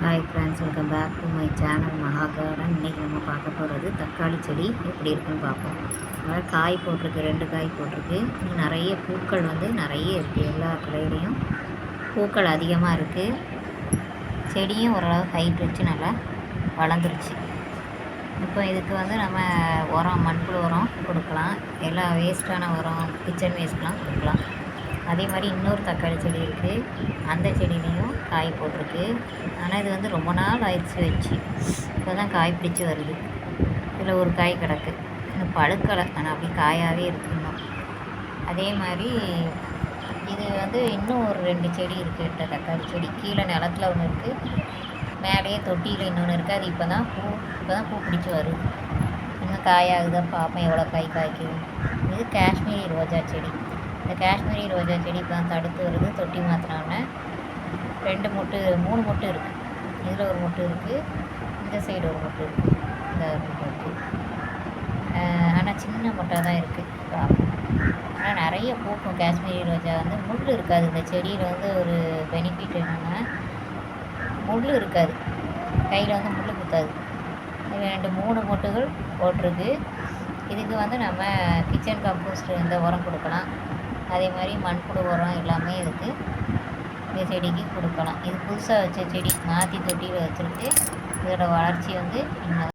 Hi friends, welcome back to my channel Maha garden. இன்றைக்கி நம்ம பார்க்க போகிறது தக்காளி செடி எப்படி இருக்குன்னு பார்ப்போம். அதாவது காய் போட்டிருக்கு, 2 காய் போட்டிருக்கு. இன்னும் நிறைய பூக்கள் நிறைய இருக்குது. எல்லா கடையிலையும் பூக்கள் அதிகமாக இருக்குது. செடியும் ஓரளவு ஹைட் வச்சு நல்லா வளர்ந்துருச்சு. இப்போ இதுக்கு நம்ம உரம், மண்புழு உரம் கொடுக்கலாம். எல்லா வேஸ்ட்டான உரம், கிச்சன் வேஸ்ட்லாம் கொடுக்கலாம். அதே மாதிரி இன்னொரு தக்காளி செடி இருக்குது. அந்த செடியிலையும் காய் போட்டிருக்கு. ஆனால் இது ரொம்ப நாள் ஆயிடுச்சு வச்சு. இப்போ தான் காய் பிடிச்சி வருது. இதில் ஒரு காய் கிடக்கு, இன்னும் பழுக்கலை. ஆனால் அப்படி காயாகவே இருக்கணும். அதே மாதிரி இது இன்னும் ஒரு 2 செடி இருக்குது. இந்த தக்காளி செடி கீழே நிலத்தில் ஒன்று இருக்குது, மேலேயே தொட்டியில் இன்னொன்று இருக்குது. அது இப்போ தான் பூ பிடிச்சி வருது. இன்னும் காயாகுதான் பார்ப்போம், எவ்வளோ காய் காய்க்குது. இது காஷ்மீரி ரோஜா செடி. இந்த காஷ்மீரி ரோஜா செடி இப்போ தான் தடுத்து வருது. தொட்டி மாற்றினோடனே 3 மொட்டு இருக்குது. இதில் ஒரு மொட்டு இருக்குது, இந்த சைடு ஒரு மொட்டு இருக்குது, இந்த மொட்டு. ஆனால் சின்ன மொட்டாக தான் இருக்குது. ஆனால் நிறைய பூக்கும். காஷ்மீரி ரோஜா முள் இருக்காது. இந்த செடியில் ஒரு பெனிஃபிட் என்னென்னா, முள் இருக்காது, கையில் முள் குத்தாது. 3 மொட்டுகள் போட்டிருக்கு. இதுக்கு நம்ம கிச்சன் கம்போஸ்ட் இந்த உரம் கொடுக்கலாம். அதே மாதிரி மண்புழு உரம் எல்லாமே இதுக்கு, இந்த செடிக்கு கொடுக்கலாம். இது புதுசாக வச்ச செடி, மாற்றி தொட்டியில் வச்சுருக்கு. இதோட வளர்ச்சி இன்னும்